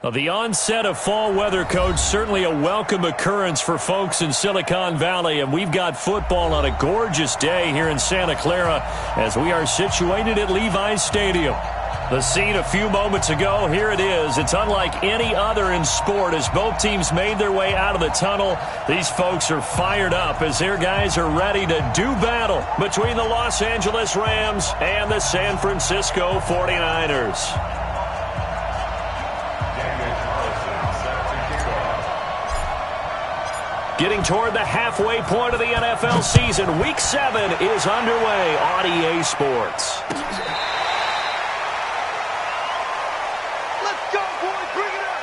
Well, the onset of fall weather, Coach, certainly a welcome occurrence for folks in Silicon Valley, and we've got football on a gorgeous day here in Santa Clara as we are situated at Levi's Stadium. The scene a few moments ago, here it is. It's unlike any other in sport as both teams made their way out of the tunnel. These folks are fired up as their guys are ready to do battle between the Los Angeles Rams and the San Francisco 49ers. Getting toward the halfway point of the NFL season, Week 7 is underway on EA Sports. Let's go, boys! Bring it up!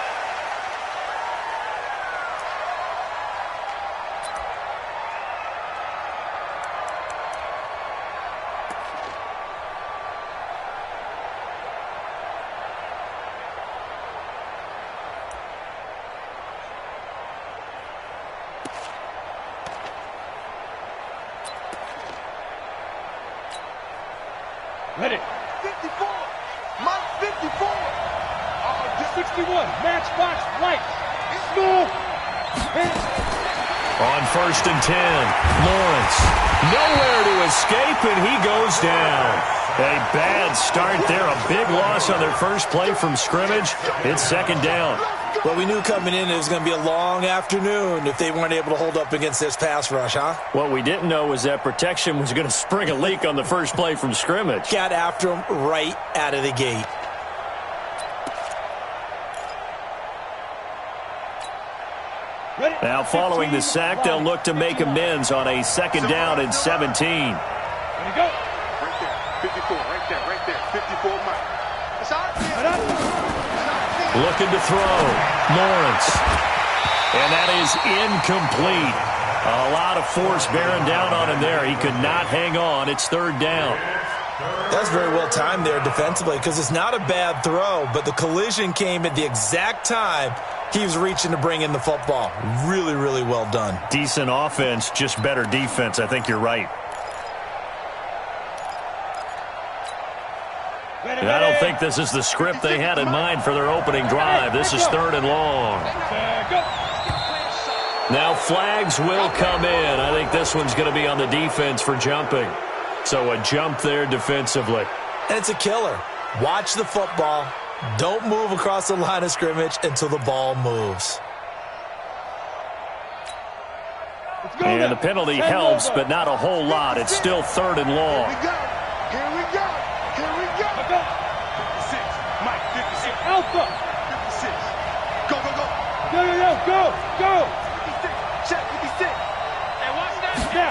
Ready. 54! Mike 54! 61, matchbox, lights, school, On 1st and 10, Lawrence. Nowhere to escape, and he goes down. A bad start there. A big loss on their first play from scrimmage. It's 2nd down. Well, we knew coming in it was going to be a long afternoon if they weren't able to hold up against this pass rush, huh? What we didn't know was that protection was going to spring a leak on the first play from scrimmage. Got after him right out of the gate. Now following the sack, they'll look to make amends on a 2nd down and 17. There you go. Right there. 54, right there. 54, Mike. It's out there. Looking to throw. Lawrence. And that is incomplete. A lot of force bearing down on him there. He could not hang on. It's 3rd down. That's very well timed there defensively because it's not a bad throw, but the collision came at the exact time he was reaching to bring in the football. Really, really well done. Decent offense, just better defense. I think you're right. And I don't think this is the script they had in mind for their opening drive. This is 3rd and long. Now flags will come in. I think this one's going to be on the defense for jumping. So a jump there defensively. And it's a killer. Watch the football. Don't move across the line of scrimmage until the ball moves. And the penalty helps, but not a whole lot. It's still 3rd and long. Here we go. 56. Mike, 56. Alpha. 56. Go. Go. 56. Check 56. Hey, watch that. Now.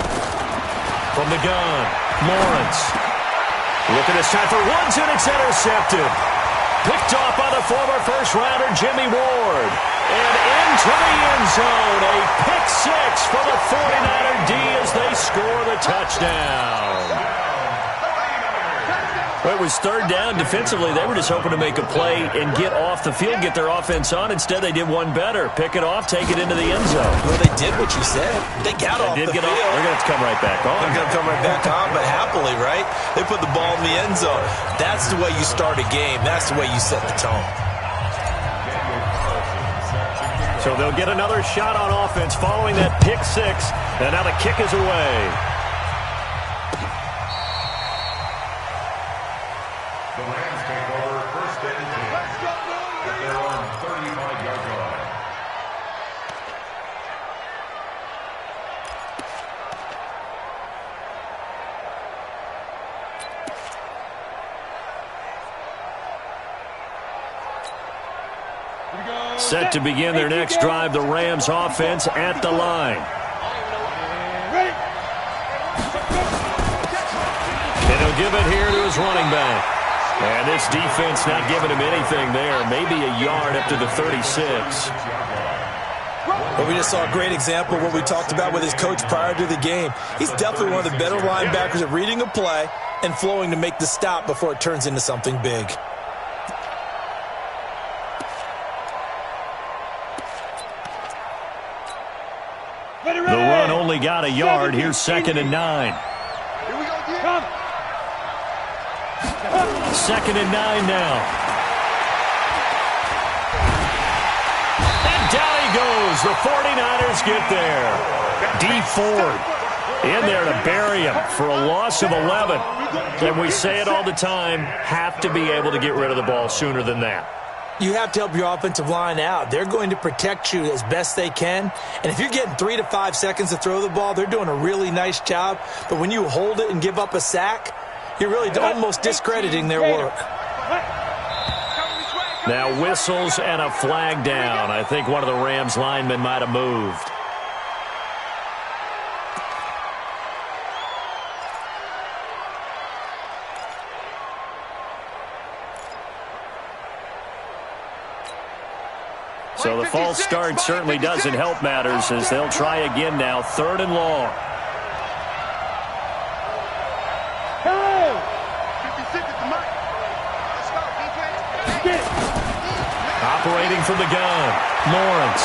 From the gun, Lawrence. Looking this time for Woods, and it's intercepted. Picked off by the former first-rounder Jimmy Ward. And into the end zone. A pick 6 for the 49er D as they score the touchdown. Well, it was 3rd down. Defensively, they were just hoping to make a play and get off the field, get their offense on. Instead, they did one better. Pick it off, take it into the end zone. Well, they did what you said. They got off the field. They're going to come right back on. They're going to come right back on, but happily, right? They put the ball in the end zone. That's the way you start a game. That's the way you set the tone. So they'll get another shot on offense following that pick 6. And now the kick is away. The Rams take over 1st and 10 at their own 35-yard line. Set to begin their next drive, the Rams offense at the line. Ready. And he'll give it here to his running back. And this defense not giving him anything there. Maybe a yard up to the 36. But we just saw a great example of what we talked about with his coach prior to the game. He's definitely one of the better linebackers at reading a play and flowing to make the stop before it turns into something big. The run only got a yard. Here's 2nd and 9. Here we go again. Come. 2nd and 9 now. goes. The 49ers get there. D Ford in there to bury him for a loss of 11. And we say it all the time, have to be able to get rid of the ball sooner than that. You have to help your offensive line out. They're going to protect you as best they can. And if you're getting 3 to 5 seconds to throw the ball, they're doing a really nice job. But when you hold it and give up a sack, you're really almost discrediting their work. Now whistles and a flag down. I think one of the Rams linemen might have moved. So the false start certainly doesn't help matters as they'll try again now. 3rd and long. Operating from the gun, Lawrence.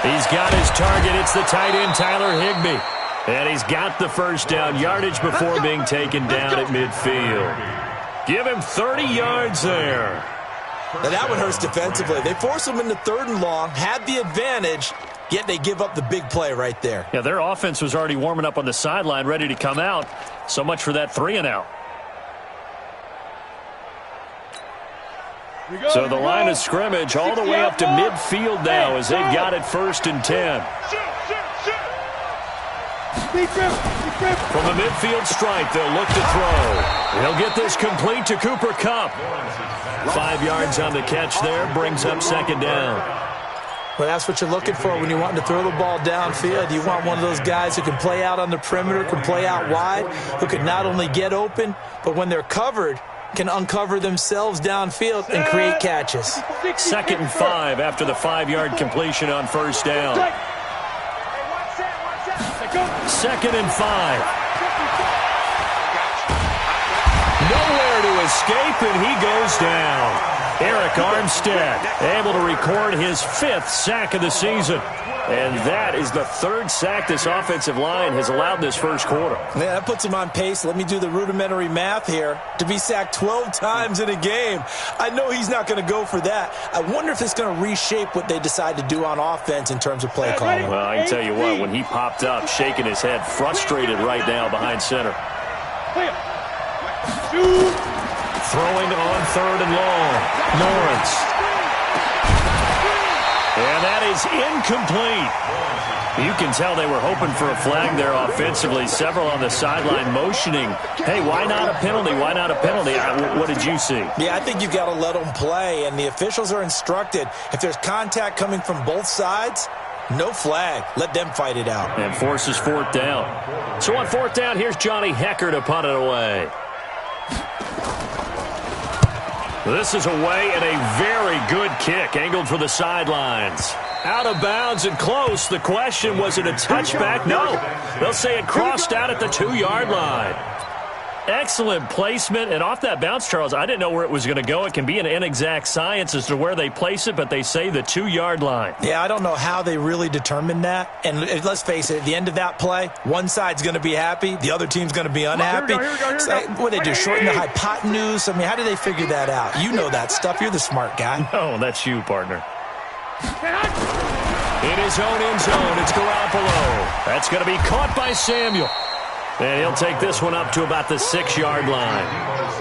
He's got his target. It's the tight end, Tyler Higbee. And he's got the first down yardage before being taken down at midfield. Give him 30 yards there. Now that one hurts defensively. They force them into 3rd and long, had the advantage, yet they give up the big play right there. Yeah, their offense was already warming up on the sideline, ready to come out. So much for that 3 and out. So the line of scrimmage all the way up to midfield now as they've got it 1st and 10. From the midfield stripe, they'll look to throw. He'll get this complete to Cooper Kupp. 5 yards on the catch there, brings up 2nd down. Well, that's what you're looking for when you want to throw the ball downfield. You want one of those guys who can play out on the perimeter, can play out wide, who can not only get open, but when they're covered, can uncover themselves downfield and create catches. 2nd and 5 after the 5-yard completion on 1st down. 2nd and 5. Nowhere to escape, and he goes down. Eric Armstead able to record his 5th sack of the season. And that is the 3rd sack this offensive line has allowed this first quarter. Yeah, that puts him on pace. Let me do the rudimentary math here. To be sacked 12 times in a game, I know he's not going to go for that. I wonder if it's going to reshape what they decide to do on offense in terms of play calling. Well, I can tell you what, when he popped up, shaking his head, frustrated right now behind center. Throwing on 3rd and long. Lawrence. And that is incomplete. You can tell they were hoping for a flag there offensively. Several on the sideline motioning. Hey, why not a penalty? Why not a penalty? What did you see? Yeah, I think you've got to let them play, and the officials are instructed. If there's contact coming from both sides, no flag. Let them fight it out. And forces 4th down. So on 4th down, here's Johnny Hecker to punt it away. This is away and a very good kick, angled for the sidelines. Out of bounds and close. The question, was it a touchback? No. They'll say it crossed out at the 2-yard line. Excellent placement. And off that bounce, Charles, I didn't know where it was going to go. It can be an inexact science as to where they place it, but they say the 2-yard line. Yeah, I don't know how they really determined that. And let's face it, at the end of that play, one side's going to be happy, the other team's going to be unhappy. What do they do, shorten the hypotenuse? I mean, how do they figure that out? You know that stuff. You're the smart guy. No, that's you, partner. In his own end zone, it's Garoppolo. That's going to be caught by Samuel. And he'll take this one up to about the 6-yard line.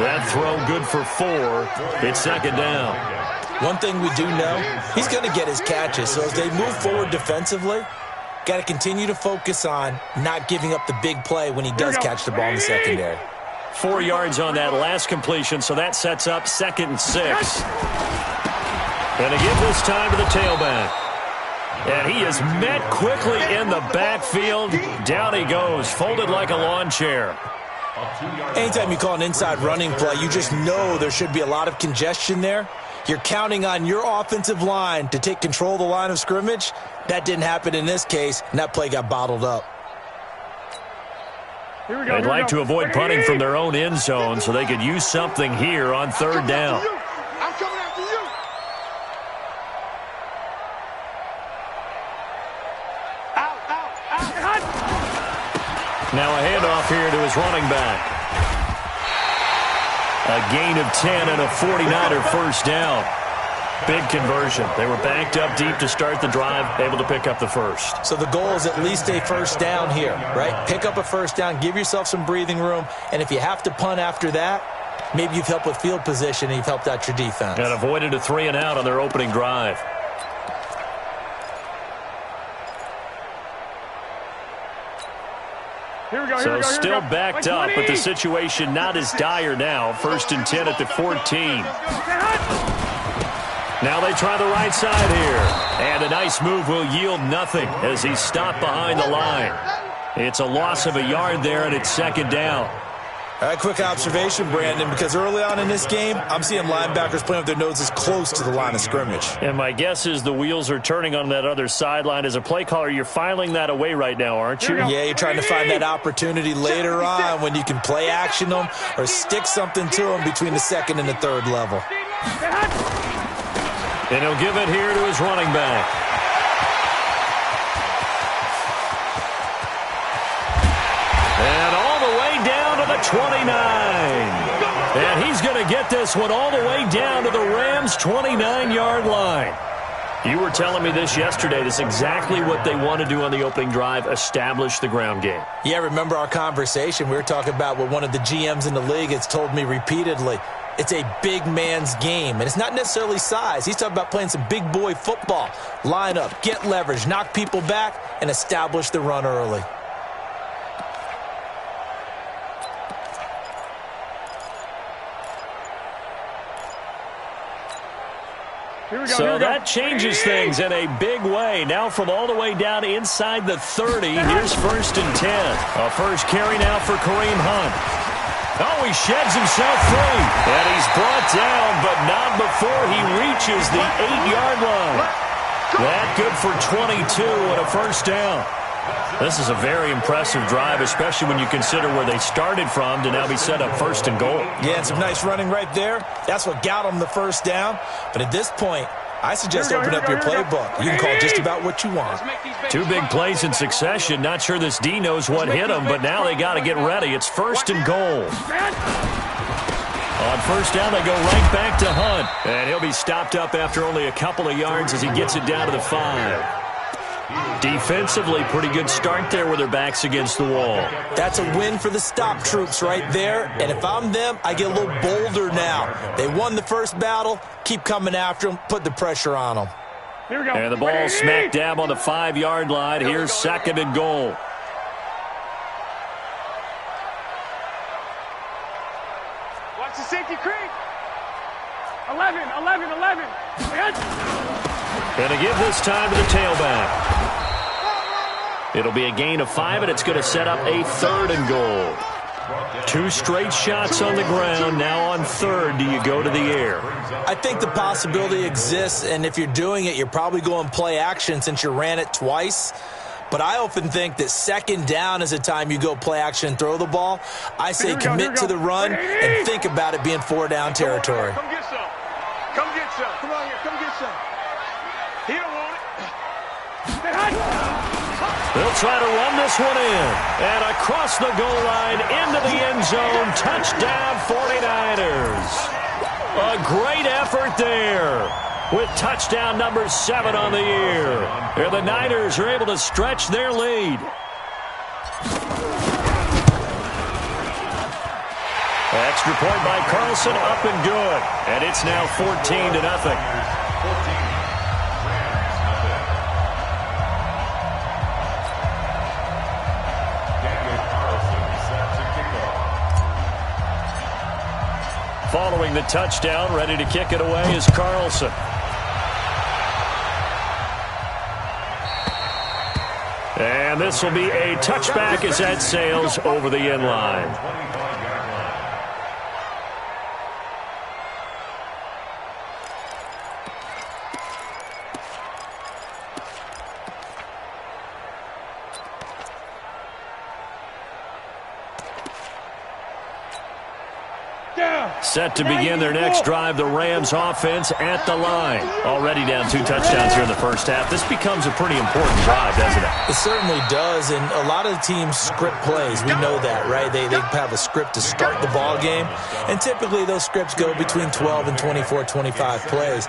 That throw good for 4. It's 2nd down. One thing we do know, he's going to get his catches. So as they move forward defensively, got to continue to focus on not giving up the big play when he does catch the ball in the secondary. 4 yards on that last completion, so that sets up 2nd and 6. And to give this time to the tailback. And he is met quickly in the backfield. Down he goes, folded like a lawn chair. Anytime you call an inside running play, you just know there should be a lot of congestion there. You're counting on your offensive line to take control of the line of scrimmage. That didn't happen in this case, and that play got bottled up. They'd like to avoid punting from their own end zone so they could use something here on 3rd down. Now a handoff here to his running back. A gain of 10 and a 49er first down. Big conversion. They were backed up deep to start the drive, able to pick up the first. So the goal is at least a first down here, right? Pick up a first down, give yourself some breathing room, and if you have to punt after that, maybe you've helped with field position and you've helped out your defense. And avoided a 3-and-out on their opening drive. So still backed up, but the situation not as dire now. 1st and 10 at the 14. Now they try the right side here. And a nice move will yield nothing as he's stopped behind the line. It's a loss of a yard there, and it's 2nd down. All right, quick observation, Brandon, because early on in this game, I'm seeing linebackers playing with their noses close to the line of scrimmage. And my guess is the wheels are turning on that other sideline. As a play caller, you're filing that away right now, aren't you? Yeah, you're trying to find that opportunity later on when you can play action them or stick something to them between the 2nd and the 3rd level. And he'll give it here to his running back. And all the way down to the 29. And he's going to get this one all the way down to the Rams' 29-yard line. You were telling me this yesterday. This is exactly what they want to do on the opening drive, establish the ground game. Yeah, remember our conversation. We were talking about what one of the GMs in the league has told me repeatedly. It's a big man's game, and it's not necessarily size. He's talking about playing some big boy football. Line up, get leverage, knock people back, and establish the run early. So that changes things in a big way. Now from all the way down inside the 30, here's 1st and 10. A first carry now for Kareem Hunt. Oh, he sheds himself free. And he's brought down, but not before he reaches the 8-yard line. That good for 22 and a first down. This is a very impressive drive, especially when you consider where they started from to now be set up 1st and goal. Yeah, and some nice running right there. That's what got them the first down. But at this point, I suggest open up your playbook. You can call just about what you want. 2 big plays in succession. Not sure this D knows what hit him, but now they got to get ready. It's 1st and goal. On first down, they go right back to Hunt. And he'll be stopped up after only a couple of yards as he gets it down to the 5. Defensively, pretty good start there with their backs against the wall. That's a win for the stop troops right there. And if I'm them, I get a little bolder now. They won the first battle. Keep coming after them. Put the pressure on them. Here we go. And the ball smack dab on the 5-yard line. Here's 2nd and goal. Watch the safety creep. 11. Going to give this time to the tailback. It'll be a gain of 5, and it's going to set up a 3rd and goal. 2 straight shots on the ground. Now on 3rd, do you go to the air? I think the possibility exists, and if you're doing it, you're probably going play action since you ran it twice. But I often think that 2nd down is a time you go play action and throw the ball. I say commit to the run and think about it being 4-down territory. Come get some. Come get some. Come on here. Come get some. He don't want it. They'll try to run this one in. And across the goal line, into the end zone. Touchdown, 49ers. A great effort there with touchdown number 7 on the year. And the Niners are able to stretch their lead. Extra point by Carlson, up and good. And it's now 14-0. Following the touchdown, ready to kick it away is Carlson. And this will be a touchback as that sails over the end line. Set to begin their next drive, the Rams offense at the line. Already down 2 touchdowns here in the first half. This becomes a pretty important drive, doesn't it? It certainly does, and a lot of the teams script plays. We know that, right? They have a script to start the ball game, and typically those scripts go between 12 and 24, 25 plays.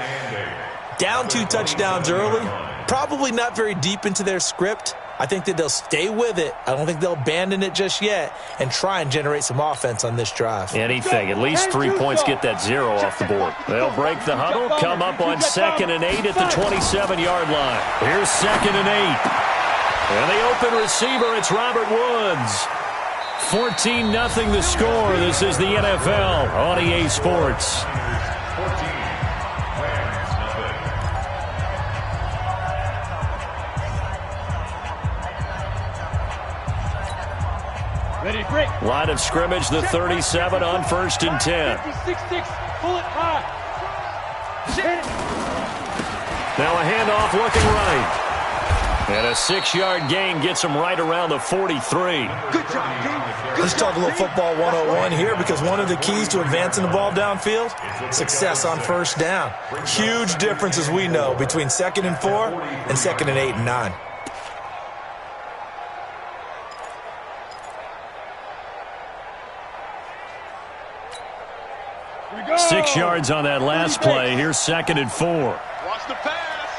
Down 2 touchdowns early, probably not very deep into their script. I think that they'll stay with it. I don't think they'll abandon it just yet and try and generate some offense on this drive. Anything. At least 3 points get that 0 off the board. They'll break the huddle, come up on 2nd and 8 at the 27-yard line. Here's 2nd and 8. And the open receiver, it's Robert Woods. 14-0 the score. This is the NFL on EA Sports. Line of scrimmage, the 37 on 1st and 10. Pull it high. Now a handoff looking right. And a 6-yard gain gets him right around the 43. Good job, King. Let's talk a little football 101 here, because one of the keys to advancing the ball downfield, success on 1st down. Huge difference, as we know, between 2nd and 4 and 2nd and 8 and 9. 6 yards on that last play. Here's 2nd and 4. Watch the pass.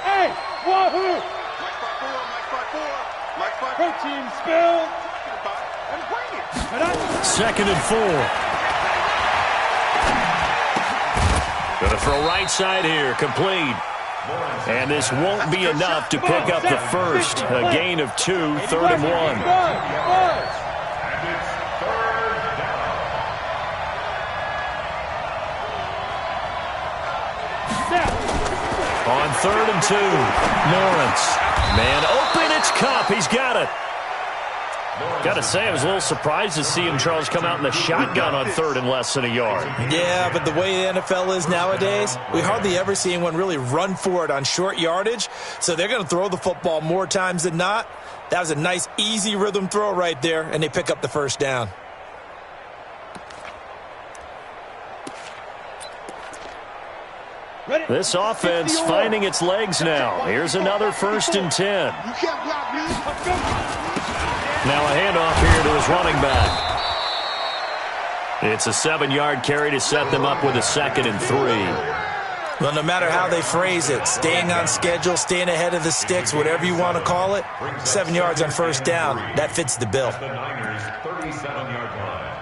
Hey, wahoo! Mike 5-4. Protein spill. And bring it. 2nd and 4. Gonna throw right side here, complete. And this won't be enough to pick up the first. A gain of 2, 3rd and 1. On 3rd and 2, Lawrence. Man open, it's Cup. He's got it. Got to say, I was a little surprised to see him, Charles, come out in the shotgun on 3rd and less than a yard. Yeah, but the way the NFL is nowadays, we hardly ever see anyone really run for it on short yardage. So they're going to throw the football more times than not. That was a nice, easy rhythm throw right there, and they pick up the 1st down. This offense finding its legs now. Here's another 1st and 10. You can't block me. Now a handoff here to his running back. It's a 7-yard carry to set them up with a 2nd and 3. Well, no matter how they phrase it, staying on schedule, staying ahead of the sticks, whatever you want to call it, 7 yards on 1st down, that fits the bill. The Niners' 37-yard line.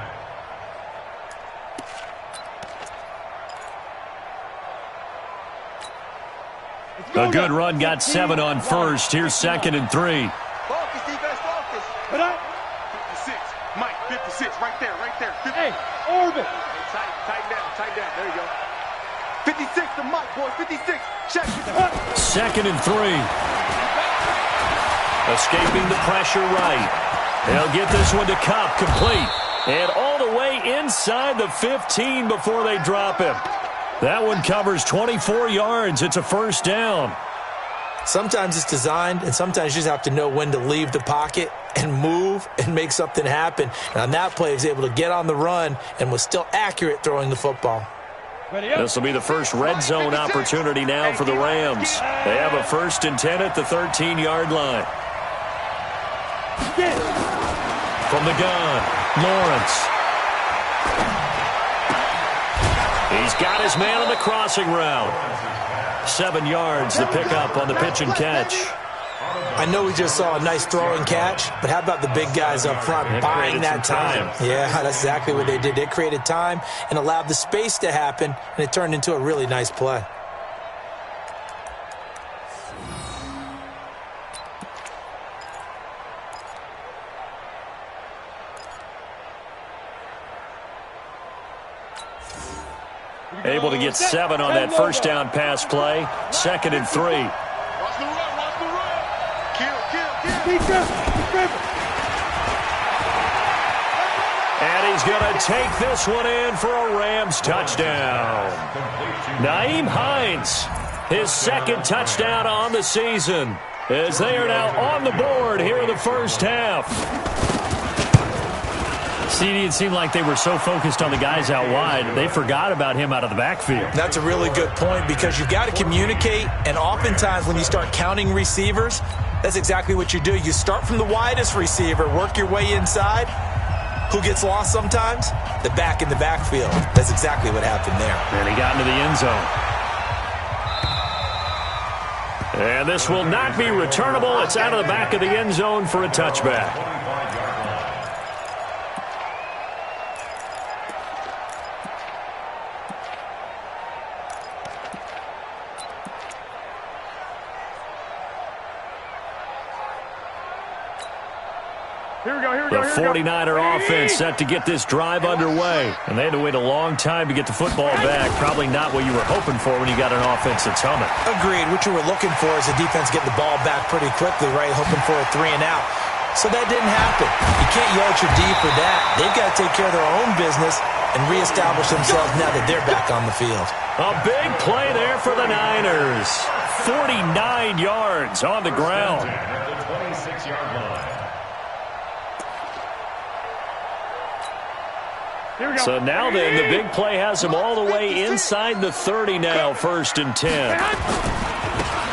A good run, got 7 on 1st. Here's 2nd and 3. Focus, defense, focus. 56. Mike, 56. Right there, right there. 50. Hey, orbit. Hey, tighten down. There you go. 56 to Mike, boy. 56. Check. 2nd and 3. Escaping the pressure right. They'll get this one to Cup, complete. And all the way inside the 15 before they drop him. That one covers 24 yards. It's a 1st down. Sometimes it's designed, and sometimes you just have to know when to leave the pocket and move and make something happen. And on that play, he was able to get on the run and was still accurate throwing the football. This will be the first red zone opportunity now for the Rams. They have a 1st and 10 at the 13-yard line. From the gun, Lawrence. He's got his man on the crossing route. 7 yards, the pickup on the pitch and catch. I know we just saw a nice throw and catch, but how about the big guys up front buying that time? Yeah, that's exactly what they did. They created time and allowed the space to happen, and it turned into a really nice play. Able to get 7 on that 1st down pass play. 2nd and 3. Watch the run. Kill. And he's going to take this one in for a Rams touchdown. Nyheim Hines, his 2nd touchdown on the season, as they are now on the board here in the 1st half. CD, it seemed like they were so focused on the guys out wide, they forgot about him out of the backfield. That's a really good point because you've got to communicate, and oftentimes when you start counting receivers, that's exactly what you do. You start from the widest receiver, work your way inside. Who gets lost sometimes? The back in the backfield. That's exactly what happened there. And he got into the end zone. And this will not be returnable. It's out of the back of the end zone for a touchback. The 49er offense set to get this drive underway. And they had to wait a long time to get the football back. Probably not what you were hoping for when you got an offense that's humming. Agreed. What you were looking for is the defense getting the ball back pretty quickly, right? Hoping for a 3 and out. So that didn't happen. You can't yell at your D for that. They've got to take care of their own business and reestablish themselves now that they're back on the field. A big play there for the Niners. 49 yards on the ground. At the 26-yard line. So now then, the big play has them all the way inside the 30 now, 1st and 10.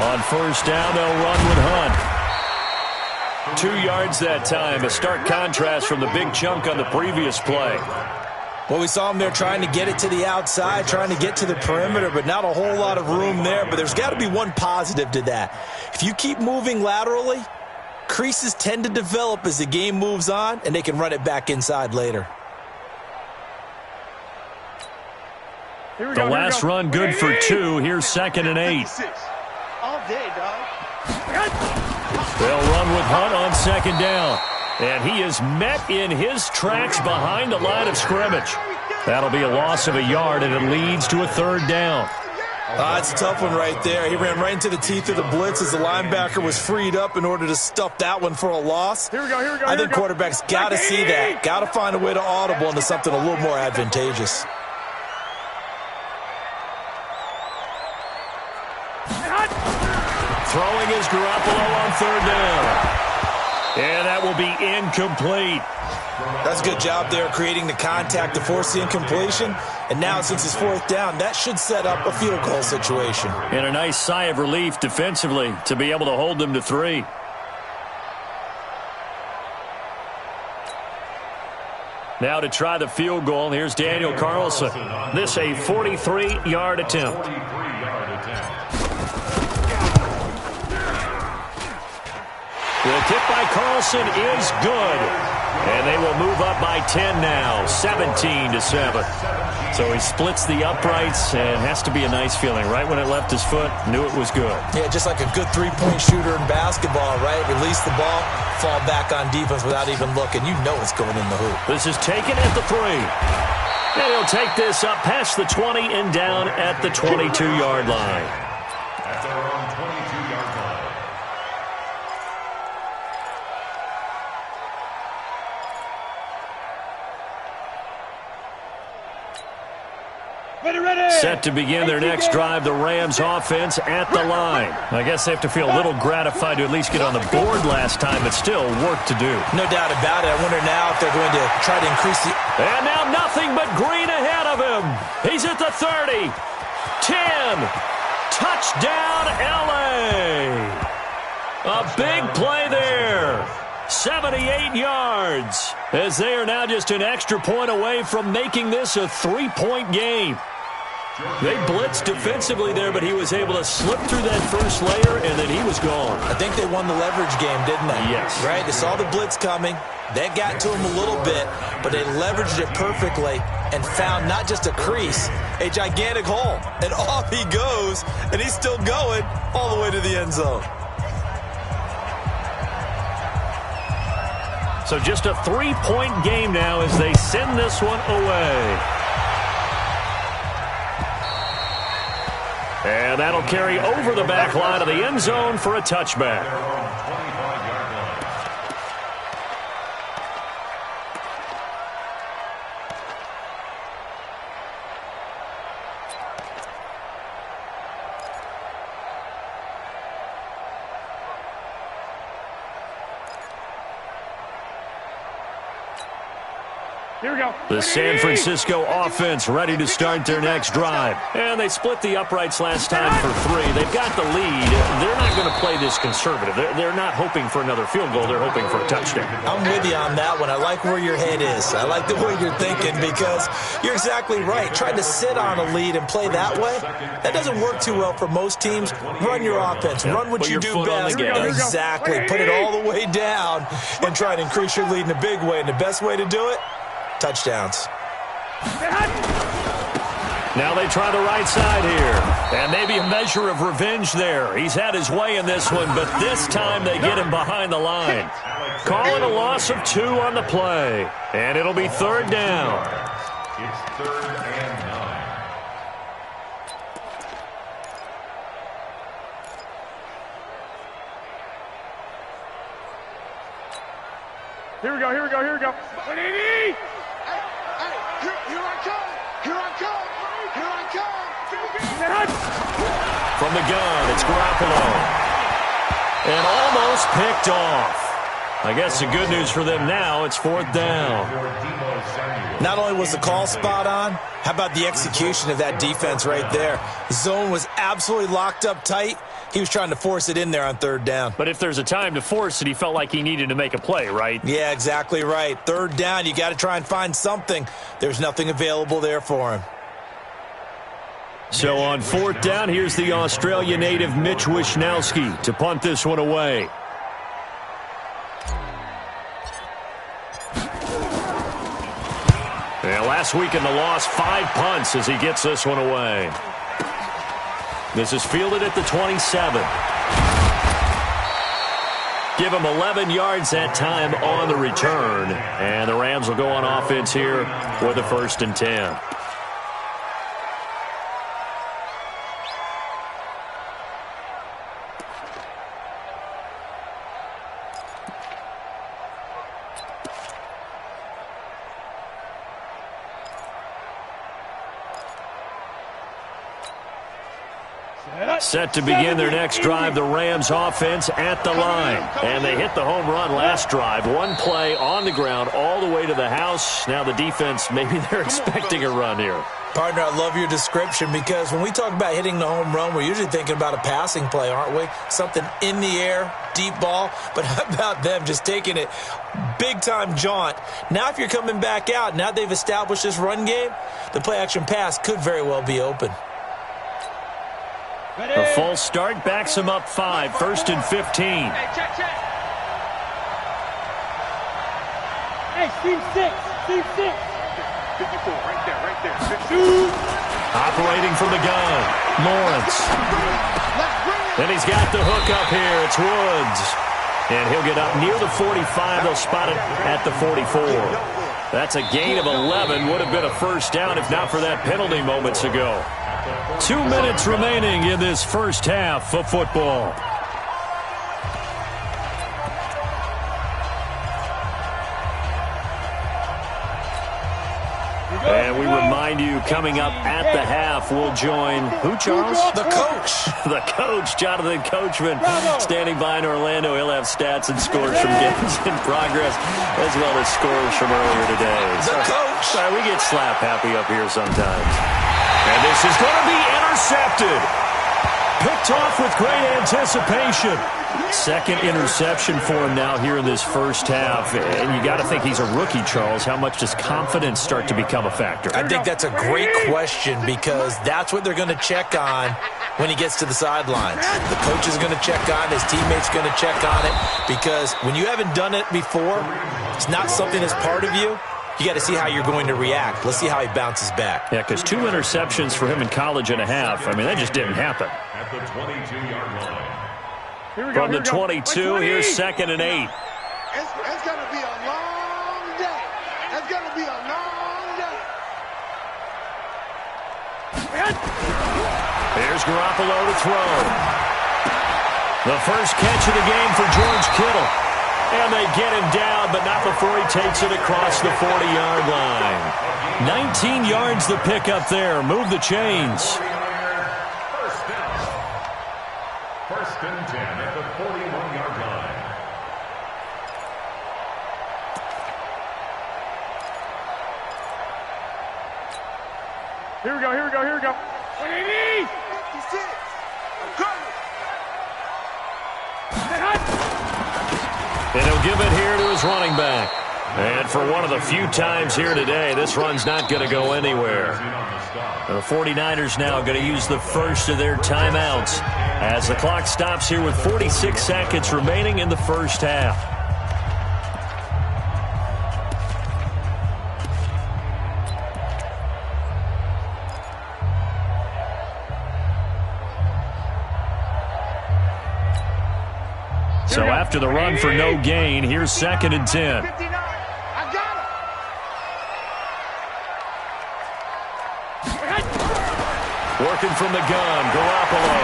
On first down, they'll run with Hunt. 2 yards that time, a stark contrast from the big chunk on the previous play. Well, we saw him there trying to get it to the outside, trying to get to the perimeter, but not a whole lot of room there. But there's got to be one positive to that. If you keep moving laterally, creases tend to develop as the game moves on, and they can run it back inside later. The last run good for 2. Here's 2nd and 8. All day, dog. They'll run with Hunt on 2nd down. And he is met in his tracks behind the line of scrimmage. That'll be a loss of a yard, and it leads to a 3rd down. It's a tough one right there. He ran right into the teeth of the blitz as the linebacker was freed up in order to stuff that one for a loss. I think quarterbacks got to see that. Got to find a way to audible into something a little more advantageous. Throwing is Garoppolo on 3rd down. And that will be incomplete. That's a good job there creating the contact to force the incompletion. And now since it's 4th down, that should set up a field goal situation. And a nice sigh of relief defensively to be able to hold them to 3. Now to try the field goal, here's Daniel Carlson. This a 43-yard attempt. The kick by Carlson is good. And they will move up by 10 now, 17-7. So he splits the uprights, and has to be a nice feeling. Right when it left his foot, knew it was good. Yeah, just like a good three-point shooter in basketball, right? Release the ball, fall back on defense without even looking. You know it's going in the hoop. This is taken at the 3. And he'll take this up past the 20 and down at the 22-yard line. At their own 22-yard line. Set to begin their next drive, the Rams offense at the line. I guess they have to feel a little gratified to at least get on the board last time, but still work to do. No doubt about it. I wonder now if they're going to try to increase the... And now nothing but green ahead of him. He's at the 30. 10. Touchdown, L.A. A big play there. 78 yards. As they are now just an extra point away from making this a 3-point game. They blitzed defensively there, but he was able to slip through that first layer, and then he was gone. I think they won the leverage game, didn't they? Yes. Right? They saw the blitz coming. That got to him a little bit, but they leveraged it perfectly and found not just a crease, a gigantic hole. And off he goes, and he's still going all the way to the end zone. So just a 3-point game now as they send this one away. And that'll carry over the back line of the end zone for a touchback. Here we go. The San Francisco offense ready to start their next drive. And they split the uprights last time for 3. They've got the lead. They're not going to play this conservative. They're not hoping for another field goal. They're hoping for a touchdown. I'm with you on that one. I like where your head is. I like the way you're thinking because you're exactly right. Trying to sit on a lead and play that way, that doesn't work too well for most teams. Run your offense. Run what you do best. Exactly. Put it all the way down and try to increase your lead in a big way. And the best way to do it, touchdowns. Now they try the right side here. And maybe a measure of revenge there. He's had his way in this one, but this time they get him behind the line. Calling a loss of 2 on the play. And it'll be 3rd down. It's 3rd and 9. Here we go. Here I come. From the gun, it's Garoppolo. And almost picked off. I guess the good news for them now, it's 4th down. Not only was the call spot on, how about the execution of that defense right there? The zone was absolutely locked up tight. He was trying to force it in there on 3rd down. But if there's a time to force it, he felt like he needed to make a play, right? Yeah, exactly right. 3rd down, you got to try and find something. There's nothing available there for him. So on 4th down, here's the Australia native Mitch Wishnowski to punt this one away. Yeah, last week in the loss, 5 punts as he gets this one away. This is fielded at the 27. Give him 11 yards that time on the return. And the Rams will go on offense here with a 1st and 10. Set to begin their next drive, the Rams offense at the line. And they hit the home run last drive. 1 play on the ground all the way to the house. Now the defense, maybe they're expecting a run here. Partner, I love your description because when we talk about hitting the home run, we're usually thinking about a passing play, aren't we? Something in the air, deep ball. But how about them just taking it big-time jaunt? Now if you're coming back out, now they've established this run game, the play-action pass could very well be open. A false start backs him up 5, 1st and 15. Hey, check. Hey, team 6. 54, right there. 2. Operating from the gun, Lawrence. Then he's got the hook up here. It's Woods. And he'll get up near the 45. They'll spot it at the 44. That's a gain of 11. Would have been a 1st down if not for that penalty moments ago. 2 minutes remaining in this first half of football. And we remind you, coming up at the half, we'll join who, Charles? The coach. The coach, Jonathan Coachman, standing by in Orlando. He'll have stats and scores from games in progress, as well as scores from earlier today. The coach. Sorry, we get slap happy up here sometimes. And this is going to be intercepted. Picked off with great anticipation. 2nd interception for him now here in this first half. And you got to think he's a rookie, Charles. How much does confidence start to become a factor? I think that's a great question because that's what they're going to check on when he gets to the sidelines. The coach is going to check on it. His teammates going to check on it because when you haven't done it before, it's not something that's part of you. You got to see how you're going to react. Let's see how he bounces back. Yeah, because 2 interceptions for him in college and a half. I mean, that just didn't happen. At the 22-yard line. From the 22, here's 2nd and 8. It's going to be a long day. It's going to be a long day. Here's Garoppolo to throw. The first catch of the game for George Kittle. And they get him down, but not before he takes it across the 40-yard line. 19 yards the pickup there. Move the chains. First and 10 at the 41-yard line. Here we go, here we go, here we go. 56. I'm coming. And he'll give it here to his running back. And for one of the few times here today, this run's not going to go anywhere. The 49ers now going to use the first of their timeouts as the clock stops here with 46 seconds remaining in the first half. So after the run for no gain, here's 2nd and 10. 59. I got him. Working from the gun, Garoppolo.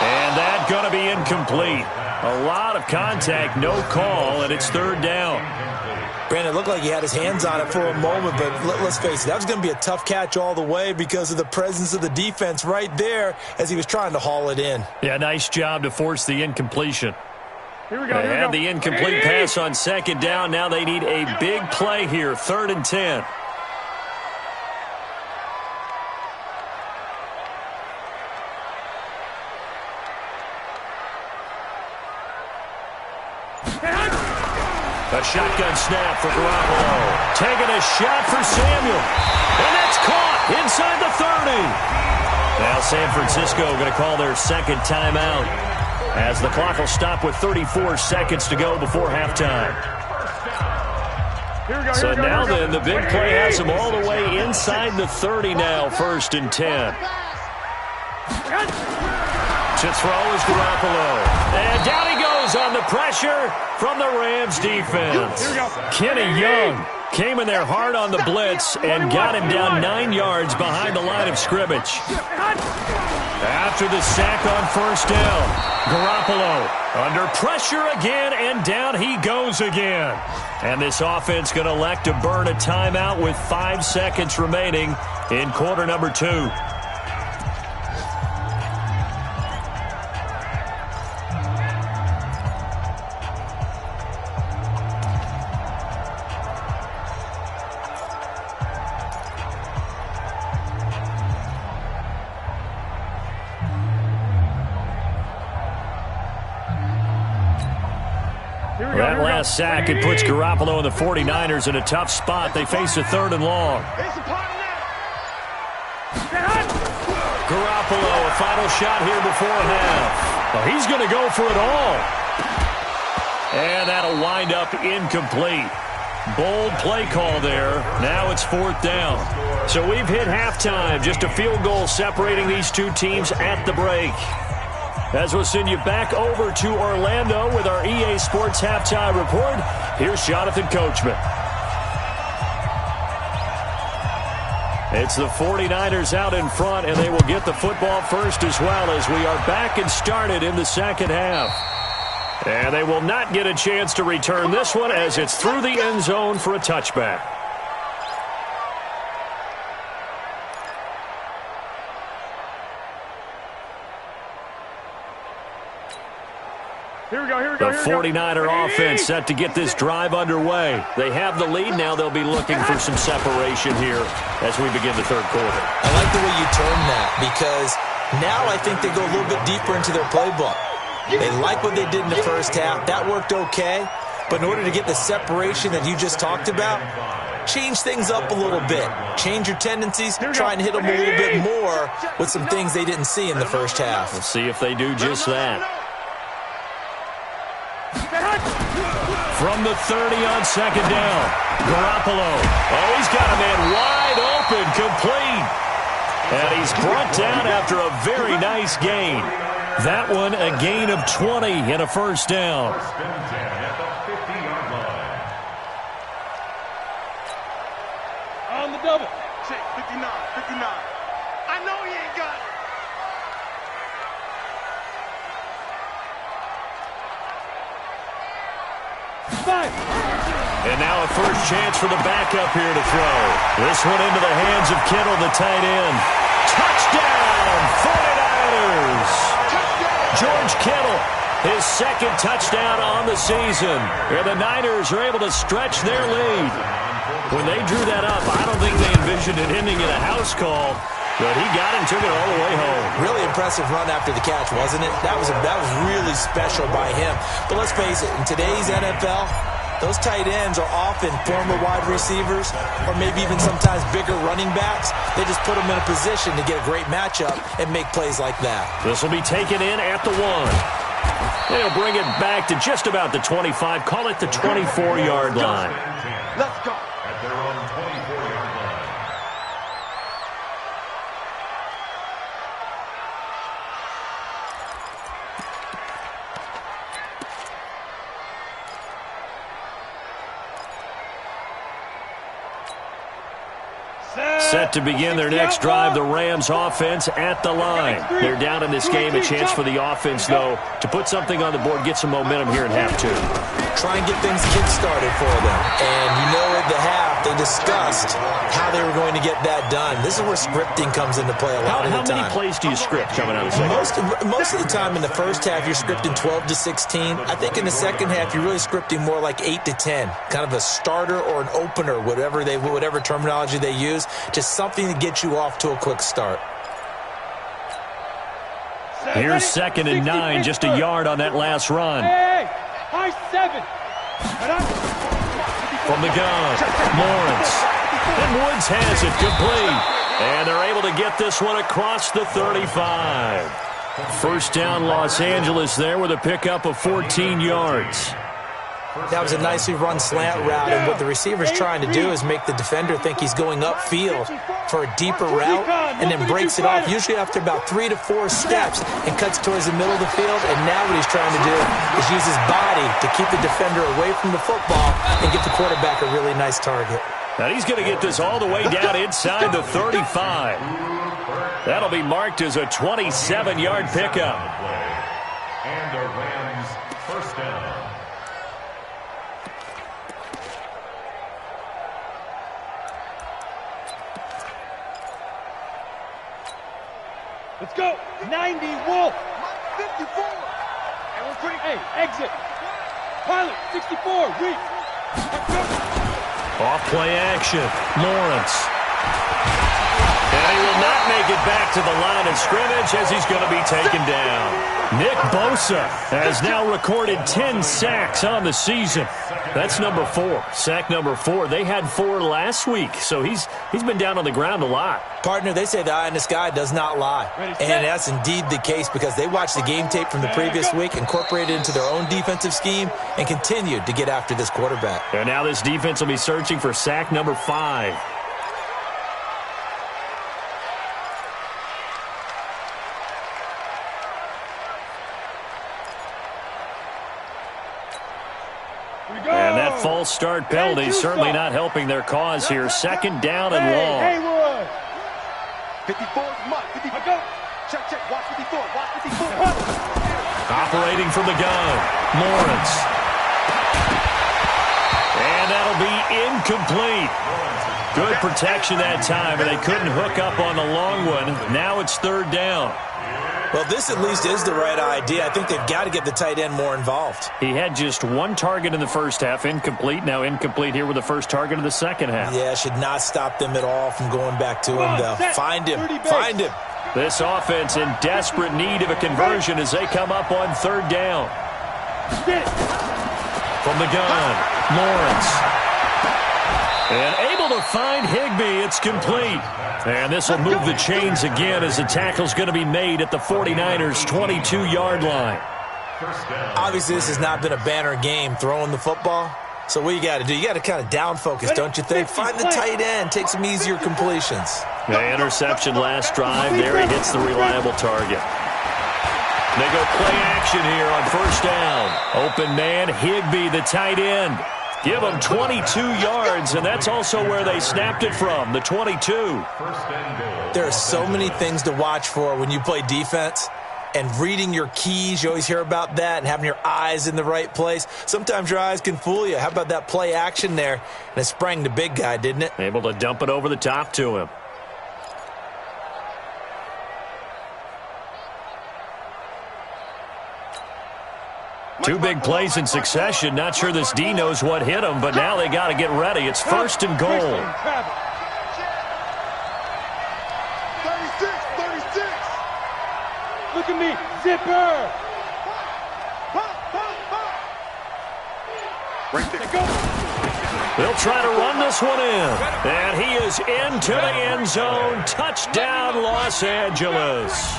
And that going to be incomplete. A lot of contact, no call, and it's 3rd down. Brandon, it looked like he had his hands on it for a moment, but let's face it, that was going to be a tough catch all the way because of the presence of the defense right there as he was trying to haul it in. Yeah, nice job to force the incompletion. Here we go, They here we had go. the incomplete pass on 2nd down. Now they need a big play here, 3rd and 10. A shotgun snap for Garoppolo. Taking a shot for Samuel. And that's caught inside the 30. Now San Francisco going to call their 2nd timeout as the clock will stop with 34 seconds to go before halftime. Here we go, So here we go, now here we then, go. the big play has them all the way inside the 30 now, 1st and 10. To throw is Garoppolo. And down he goes on the pressure from the Rams defense. Here we go. Kenny Young came in there hard on the blitz and got him down 9 yards behind the line of scrimmage. After the sack on 1st down, Garoppolo under pressure again, and down he goes again. And this offense going to elect to burn a timeout with 5 seconds remaining in quarter number 2. That last sack, it puts Garoppolo and the 49ers in a tough spot. They face a 3rd and long. It's a part of that. Garoppolo, a final shot here before half. Well, he's going to go for it all. And that'll wind up incomplete. Bold play call there. Now it's 4th down. So we've hit halftime. Just a field goal separating these two teams at the break. As we'll send you back over to Orlando with our EA Sports Halftime Report, here's Jonathan Coachman. It's the 49ers out in front, and they will get the football first as well as we are back and started in the 2nd half. And they will not get a chance to return this one as it's through the end zone for a touchback. Here we go, here we go, The here we go. 49er offense set to get this drive underway. They have the lead. Now they'll be looking for some separation here as we begin the 3rd quarter. I like the way you term that because now I think they go a little bit deeper into their playbook. They like what they did in the 1st half. That worked okay. But in order to get the separation that you just talked about, change things up a little bit. Change your tendencies. Try and hit them a little bit more with some things they didn't see in the 1st half. We'll see if they do just that. From the 30 on 2nd down, Garoppolo. Oh, he's got a man wide open, complete. And he's brought down after a very nice gain. That one a gain of 20 and a 1st down. On the double. Check, 59, 59. I know he ain't got it. And now a first chance for the backup here to throw. This one into the hands of Kittle, the tight end. Touchdown, 49ers! George Kittle, his 2nd touchdown on the season. And the Niners are able to stretch their lead. When they drew that up, I don't think they envisioned it ending in a house call, but he got it and took it all the way home. Really impressive run after the catch, wasn't it? That was really special by him. But let's face it, in today's NFL, those tight ends are often former wide receivers or maybe even sometimes bigger running backs. They just put them in a position to get a great matchup and make plays like that. This will be taken in at the 1. They'll bring it back to just about the 25. Call it the 24-yard line. Let's go. At their own 24-yard line. Set to begin their next drive, the Rams offense at the line. They're down in this game. A chance for the offense, though, to put something on the board, get some momentum here in half 2. Try and get things kick-started for them. And you know at the half, they discussed how they were going to get that done. This is where scripting comes into play a lot of the time. How many plays do you script coming out of the second? Most of the time in the first half, you're scripting 12 to 16. I think in the second half, you're really scripting more like 8 to 10. Kind of a starter or an opener, whatever terminology they use. Just something to get you off to a quick start. Here's 2nd and 9, just a yard on that last run. Hey, high 7. From the gun, Lawrence. And Woods has it complete. And they're able to get this one across the 35. First down, Los Angeles there with a pickup of 14 yards. That was a nicely run slant route, and what the receiver's trying to do is make the defender think he's going upfield for a deeper route and then breaks it off, usually after about 3 to 4 steps, and cuts towards the middle of the field. And now what he's trying to do is use his body to keep the defender away from the football and get the quarterback a really nice target. Now he's going to get this all the way down inside the 35. That'll be marked as a 27-yard pickup. And the Rams first down. Let's go. 90, Wolf. 54. Hey, exit. Pilot, 64, weak. Off play action, Lawrence. And he will not make it back to the line of scrimmage as he's going to be taken down. Nick Bosa has now recorded 10 sacks on the season. That's number 4. Sack number 4. They had 4 last week, so he's been down on the ground a lot. Partner, they say the eye in the sky does not lie. And that's indeed the case because they watched the game tape from the previous week, incorporated it into their own defensive scheme, and continued to get after this quarterback. And now this defense will be searching for sack number 5. And that false start penalty certainly not helping their cause here. 2nd down and long. Haywood. 54, Mike. 54. Check. Watch 54. Watch 54. Operating from the gun, Lawrence. And that'll be incomplete. Good protection that time, but they couldn't hook up on the long one. Now it's 3rd down. Well, this at least is the right idea. I think they've got to get the tight end more involved. He had just 1 target in the first half, incomplete. Now incomplete here with the first target of the second half. Yeah, should not stop them at all from going back to him, though. Find him. Find him. This offense in desperate need of a conversion as they come up on 3rd down. From the gun, Lawrence. And able to find Higbee. It's complete. And this will move the chains again as the tackle's going to be made at the 49ers' 22-yard line. Obviously, this has not been a banner game throwing the football. So what you got to do, you got to kind of down focus, don't you think? Find the tight end, take some easier completions. The interception last drive. There he hits the reliable target. They go play action here on 1st down. Open man, Higbee, the tight end. Give them 22 yards, and that's also where they snapped it from, the 22. There are so many things to watch for when you play defense. And reading your keys, you always hear about that, and having your eyes in the right place. Sometimes your eyes can fool you. How about that play action there? And it sprang the big guy, didn't it? Able to dump it over the top to him. Two big plays in succession. Not sure this D knows what hit him, but now they got to get ready. It's first and goal. 36. Look at me, zipper. Right there. Go. They'll try to run this one in. And he is into the end zone. Touchdown, Los Angeles.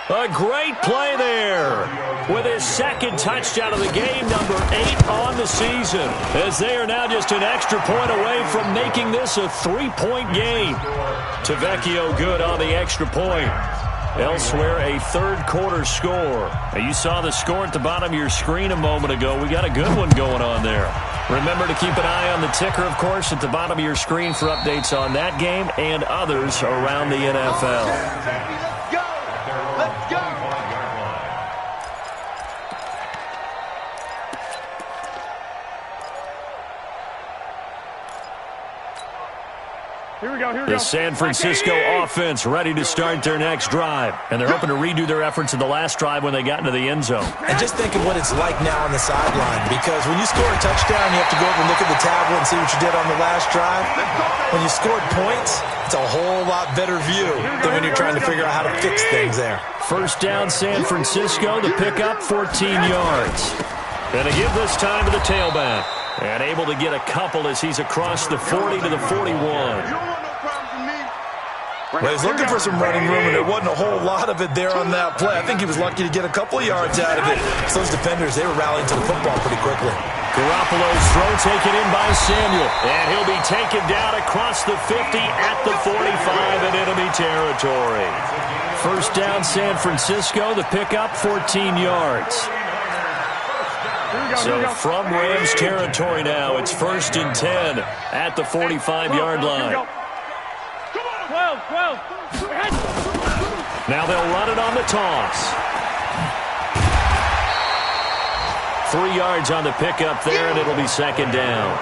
A great play there with his second touchdown of the game, number 8 on the season, as they are now just an extra point away from making this a 3-point game. Tavecchio good on the extra point. Elsewhere, a third-quarter score. Now, you saw the score at the bottom of your screen a moment ago. We got a good one going on there. Remember to keep an eye on the ticker, of course, at the bottom of your screen for updates on that game and others around the NFL. Let's go. Here we go, here we The go. San Francisco offense ready to start their next drive. And they're hoping to redo their efforts in the last drive when they got into the end zone. And just think of what it's like now on the sideline, because when you score a touchdown, you have to go over and look at the tablet and see what you did on the last drive. When you scored points, it's a whole lot better view than when you're trying to figure out how to fix things there. First down, San Francisco. The pickup, 14 yards. And a give this time to the tailback. And able to get a couple as he's across the 40 to the 41. You don't want no problem from me. Well, he's looking for some running room, and there wasn't a whole lot of it there on that play. I think he was lucky to get a couple of yards out of it. So those defenders, they were rallying to the football pretty quickly. Garoppolo's throw taken in by Samuel. And he'll be taken down across the 50 at the 45 in enemy territory. First down, San Francisco. The pickup, 14 yards. So from Rams territory now, it's first and 10 at the 45-yard line. 12. Now they'll run it on the toss. 3 yards on the pickup there, and it'll be second down.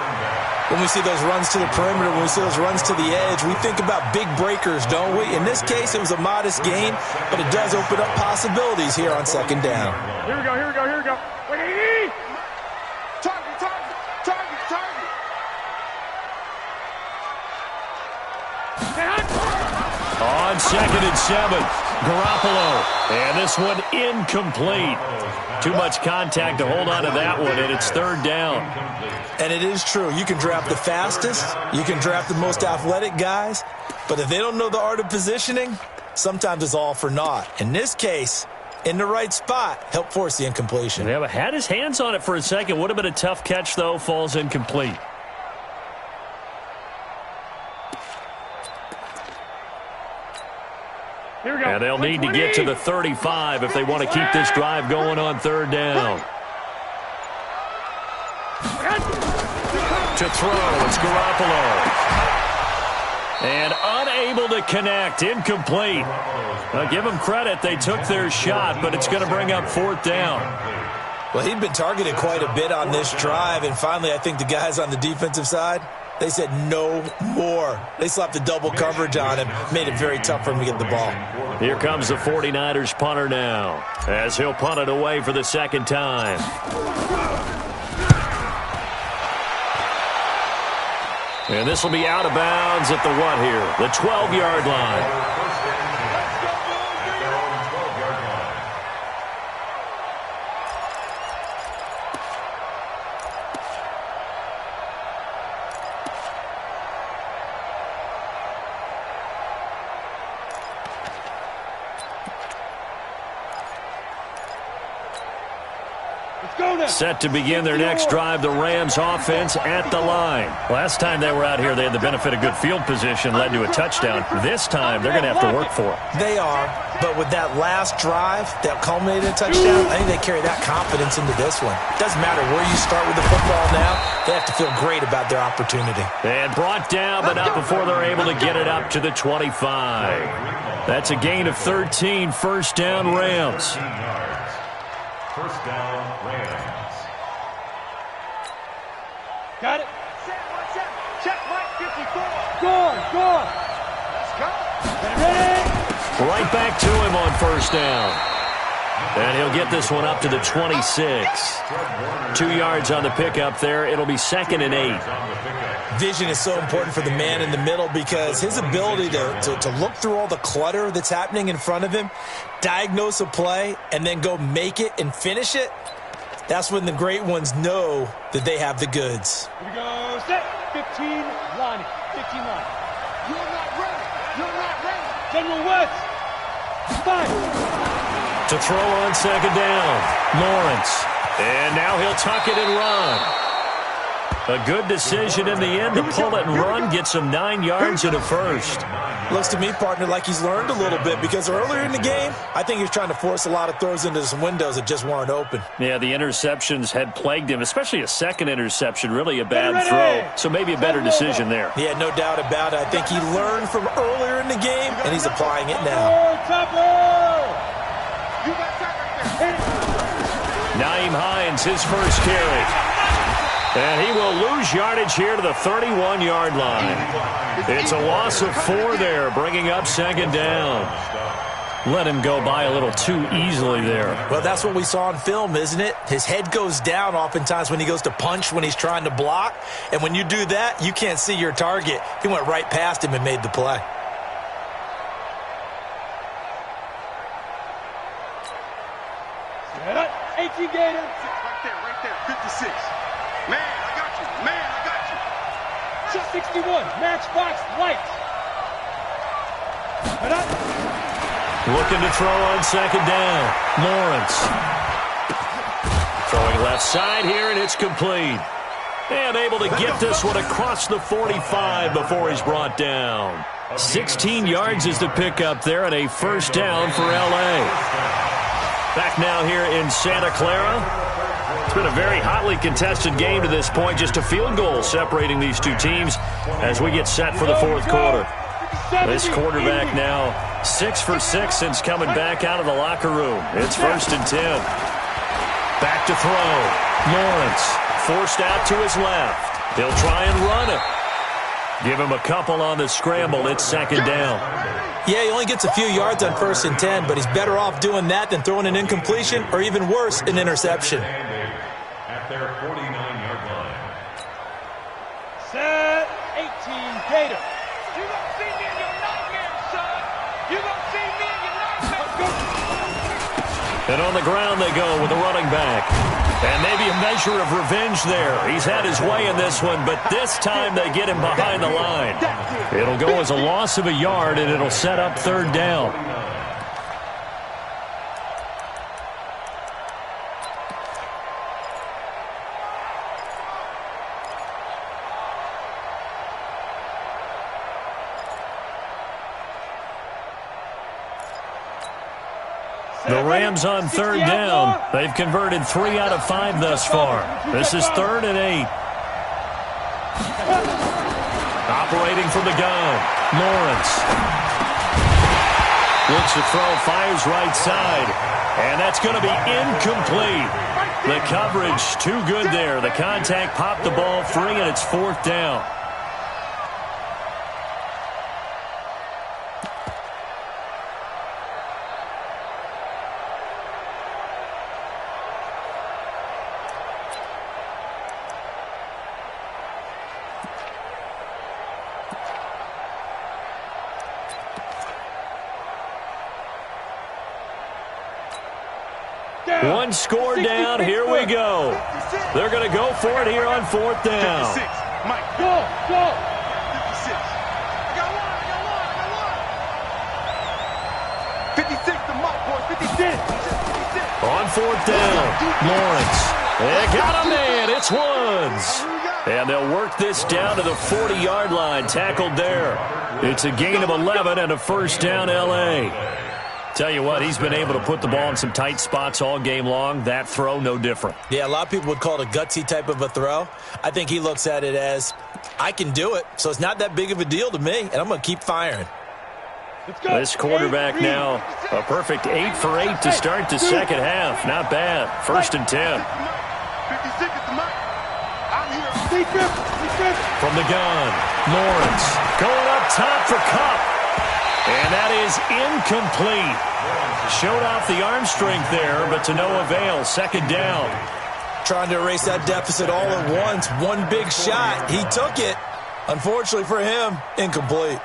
When we see those runs to the perimeter, when we see those runs to the edge, we think about big breakers, don't we? In this case, it was a modest gain, but it does open up possibilities here on second down. Here we go. On second and 7, Garoppolo. And this one incomplete. Too much contact to hold on to that one, and it's third down. And it is true. You can draft the fastest. You can draft the most athletic guys. But if they don't know the art of positioning, sometimes it's all for naught. In this case, in the right spot, helped force the incompletion. Yeah, but had his hands on it for a second. Would have been a tough catch, though. Falls incomplete. Here we go. And they'll need to get to the 35 if they want to keep this drive going on third down. To throw, it's Garoppolo. And unable to connect, incomplete. Now, give them credit, they took their shot, but it's going to bring up fourth down. Well, he'd been targeted quite a bit on this drive, and finally I think the guys on the defensive side, they said no more. They slapped the double coverage on him, made it very tough for him to get the ball. Here comes the 49ers punter now, as he'll punt it away for the second time. And this will be out of bounds at the what here? The 12-yard line. Set to begin their next drive, the Rams offense at the line. Last time they were out here, they had the benefit of good field position, led to a touchdown. This time, they're going to have to work for it. They are, but with that last drive that culminated in a touchdown, I think they carry that confidence into this one. It doesn't matter where you start with the football now, they have to feel great about their opportunity. And brought down, but not before they're able to get it up to the 25. That's a gain of 13, first down Rams. First down, Rams. Got it. Check, Mike, 54. Score. Let's go. Ready. Right back to him on first down. And he'll get this one up to the 26. 2 yards on the pickup there. It'll be 2nd and 8. Vision is so important for the man in the middle because his ability to look through all the clutter that's happening in front of him, diagnose a play, and then go make it and finish it, that's when the great ones know that they have the goods. Here we go, set, 15, line, 15 line. You're not ready. You're not ready. General West, 5. To throw on 2nd down, Lawrence. And now he'll tuck it and run. A good decision in the end to pull it and run, gets him 9 yards and a first. Looks to me, partner, like he's learned a little bit because earlier in the game, I think he was trying to force a lot of throws into some windows that just weren't open. Yeah, the interceptions had plagued him, especially a second interception, really a bad throw. So maybe a better decision there. Yeah, no doubt about it. I think he learned from earlier in the game, and he's applying it now. You got that right there. Naeem Hines, his first carry. And he will lose yardage here to the 31-yard line. It's a loss of 4 there, bringing up 2nd down. Let him go by a little too easily there. Well, that's what we saw on film, isn't it? His head goes down oftentimes when he goes to punch, when he's trying to block. And when you do that, you can't see your target. He went right past him and made the play. Set up, 18 Gator. Right there, 56. Man, I got you. Man, I got you. 61, matchbox lights. Set up. Looking to throw on 2nd down. Lawrence. Throwing left side here, and it's complete. And able to get this one across the 45 before he's brought down. 16 yards is the pickup there, and a first down for L.A. Back now here in Santa Clara. It's been a very hotly contested game to this point. Just a field goal separating these two teams as we get set for the 4th quarter. This quarterback now 6 for 6 since coming back out of the locker room. It's 1st and 10. Back to throw. Lawrence forced out to his left. He'll try and run it. Give him a couple on the scramble. It's 2nd down. Yeah, he only gets a few yards on 1st and 10, but he's better off doing that than throwing an incompletion or even worse, an interception. At their 49-yard line. Set, 18 Gator. You gonna see me in your nightmares, son. You gonna see me in your nightmares. And on the ground they go with the running back. And maybe a measure of revenge there. He's had his way in this one, but this time they get him behind the line. It'll go as a loss of a yard, and it'll set up 3rd down. The Rams on 3rd down. They've converted 3 out of 5 thus far. This is 3rd and 8. Operating from the gun, Lawrence. Looks to throw, fires right side. And that's going to be incomplete. The coverage too good there. The contact popped the ball free, and it's 4th down. One score down. Here we go. They're going to go for it here on 4th down. 56. Mike, Go, go. 56. I got one. 56 to Mike, boys. 56. On 4th down, Lawrence. They got a man. It's Woods. And they'll work this down to the 40-yard line. Tackled there. It's a gain of 11 and a first down, L.A. Tell you what, he's been able to put the ball in some tight spots all game long. That throw, no different. Yeah, a lot of people would call it a gutsy type of a throw. I think he looks at it as, I can do it, so it's not that big of a deal to me, and I'm going to keep firing. Let's go. This quarterback now, a perfect 8 for 8 to start the second half. Not bad. 1st and 10. 56 is the Mike. I'm here. From the gun, Lawrence going up top for Cup. And that is incomplete. Showed off the arm strength there, but to no avail. Second down. Trying to erase that deficit all at once. One big shot. He took it. Unfortunately for him, incomplete.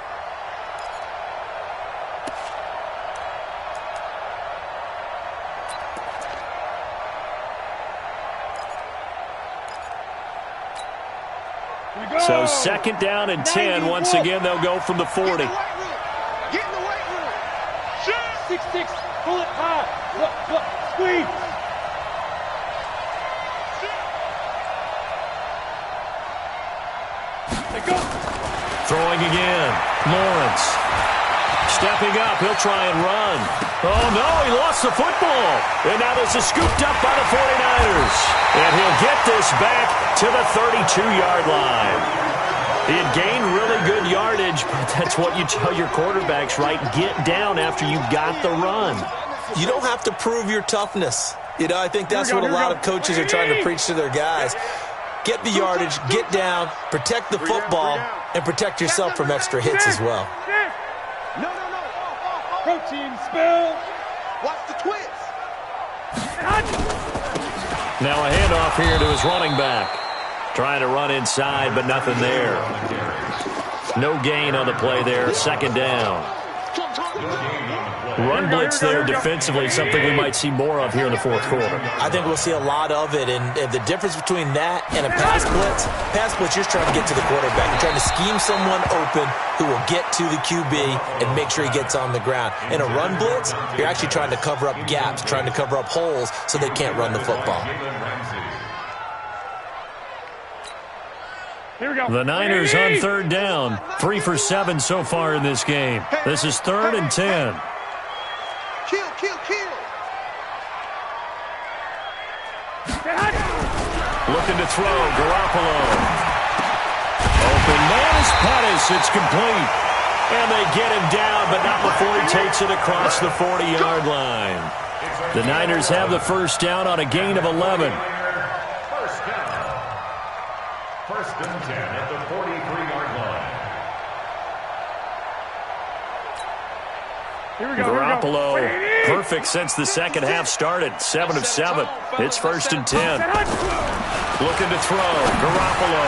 So second down and 10. Once again, they'll go from the 40. Get in the weight room. 6-6, pull it high. Look, squeeze. They go. Throwing again. Lawrence. Stepping up. He'll try and run. Oh, no, he lost the football. And now this is scooped up by the 49ers. And he'll get this back to the 32-yard line. He had gained really good yardage, but that's what you tell your quarterbacks, right? Get down after you got the run. You don't have to prove your toughness. You know, I think that's what a lot of coaches are trying to preach to their guys. Get the yardage, get down, protect the football, and protect yourself from extra hits as well. No. Protein spill. Watch the twist. Now a handoff here to his running back. Trying to run inside, but nothing there. No gain on the play there. Second down. Run blitz there defensively, something we might see more of here in the fourth quarter. I think we'll see a lot of it, and the difference between that and a pass blitz, you're just trying to get to the quarterback. You're trying to scheme someone open who will get to the QB and make sure he gets on the ground. In a run blitz, you're actually trying to cover up gaps, trying to cover up holes so they can't run the football. Here we go. The Niners on third down. 3 for 7 so far in this game. This is 3rd and 10. Kill. Looking to throw. Garoppolo. Open man is Pettis. It's complete. And they get him down, but not before he takes it across the 40-yard line. The Niners have the first down on a gain of 11. First and 10 at the 43-yard line. Here we go. Garoppolo, perfect since the second half started. 7 of 7. It's 1st and 10. Looking to throw. Garoppolo.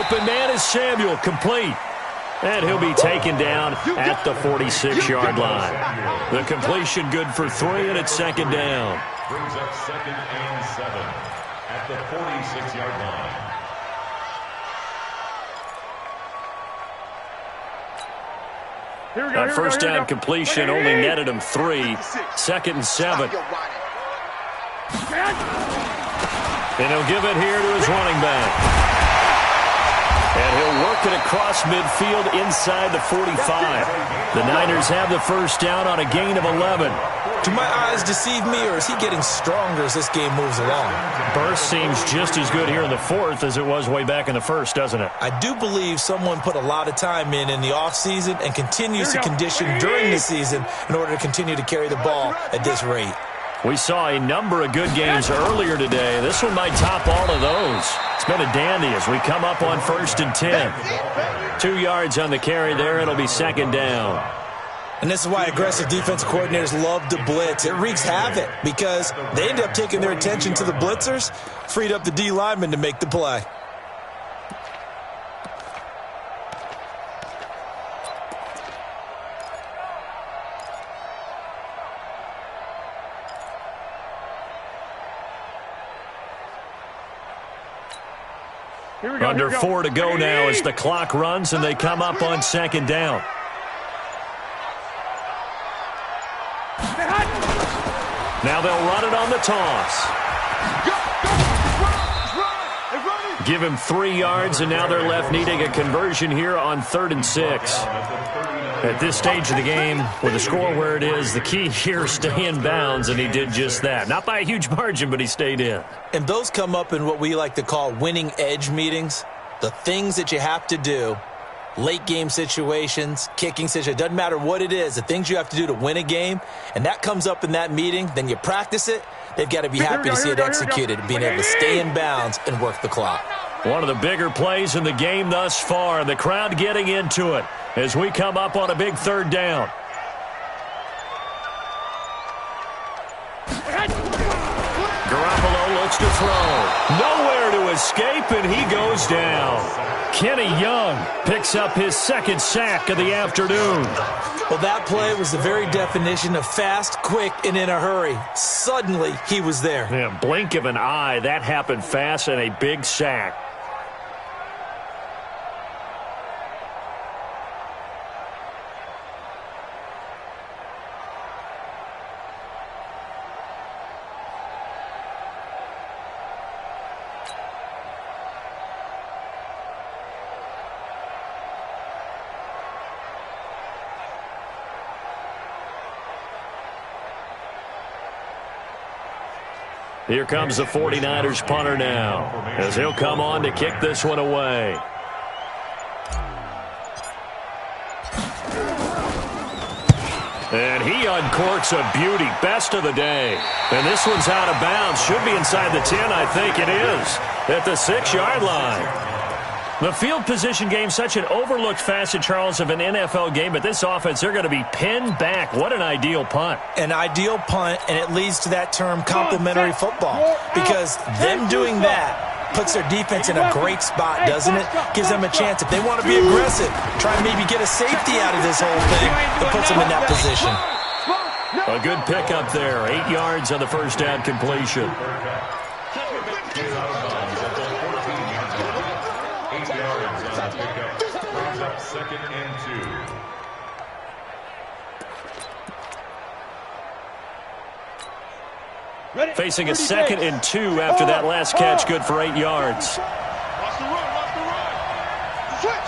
Open man is Samuel. Complete. And he'll be taken down at the 46-yard line. The completion good for 3, and it's second down. Brings up 2nd and 7 at the 46-yard line. Here we go. That first down completion only netted him 3. 2nd and 7. And he'll give it here to his running back. And he'll work it across midfield inside the 45. The Niners have the first down on a gain of 11. Do my eyes deceive me, or is he getting stronger as this game moves along? Burst seems just as good here in the 4th as it was way back in the 1st, doesn't it? I do believe someone put a lot of time in the offseason and continues to condition during the season in order to continue to carry the ball at this rate. We saw a number of good games earlier today. This one might top all of those. It's been a dandy as we come up on 1st and 10. 2 yards on the carry there. It'll be second down. And this is why aggressive defensive coordinators love to blitz. It wreaks havoc because they end up taking their attention to the blitzers, freed up the D lineman to make the play. Under 4 to go now as the clock runs and they come up on second down. Now they'll run it on the toss. Give him 3 yards, and now they're left needing a conversion here on 3rd and 6. At this stage of the game, with the score where it is, the key here, stay in bounds, and he did just that. Not by a huge margin, but he stayed in. And those come up in what we like to call winning edge meetings. The things that you have to do, late game situations, kicking situations, doesn't matter what it is, the things you have to do to win a game, and that comes up in that meeting, then you practice it, they've got to be happy to see it executed, being able to stay in bounds and work the clock. One of the bigger plays in the game thus far. The crowd getting into it as we come up on a big third down. Garoppolo looks to throw. Nowhere to escape, and he goes down. Kenny Young picks up his second sack of the afternoon. Well, that play was the very definition of fast, quick, and in a hurry. Suddenly, he was there. Yeah, blink of an eye, that happened fast, and a big sack. Here comes the 49ers punter now, as he'll come on to kick this one away. And he uncorks a beauty, best of the day. And this one's out of bounds. Should be inside the 10, I think it is, at the 6-yard line. The field position game, such an overlooked facet, Charles, of an NFL game. But this offense, they're going to be pinned back. What an ideal punt. An ideal punt, and it leads to that term complementary football. Because them doing that puts their defense in a great spot, doesn't it? Gives them a chance. If they want to be aggressive, try and maybe get a safety out of this whole thing, it puts them in that position. A good pickup there. 8 yards on the first down completion. Second and 2. Facing a 2nd and 2 after that last catch, good for 8 yards. Watch the run, watch the run.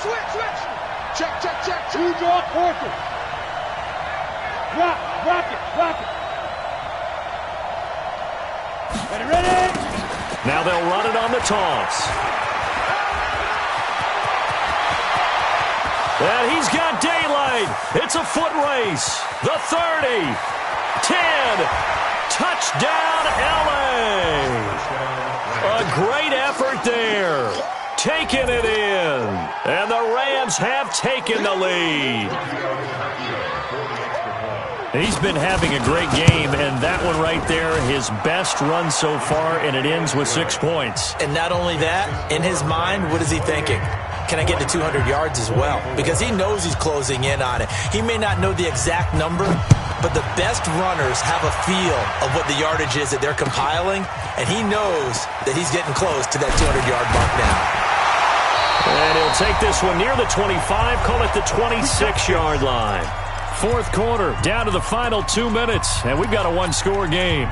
Switch. Check. Two draw quarter. Rock it. Ready. Now they'll run it on the toss. And he's got daylight. It's a foot race. The 30. 10. Touchdown, LA. A great effort there. Taking it in. And the Rams have taken the lead. He's been having a great game, and that one right there, his best run so far, and it ends with 6 points. And not only that, in his mind, what is he thinking? Can I get to 200 yards as well? Because he knows he's closing in on it. He may not know the exact number, but the best runners have a feel of what the yardage is that they're compiling, and he knows that he's getting close to that 200-yard mark now. And he'll take this one near the 25, call it the 26-yard line. Fourth quarter, down to the final 2 minutes, and we've got a one-score game.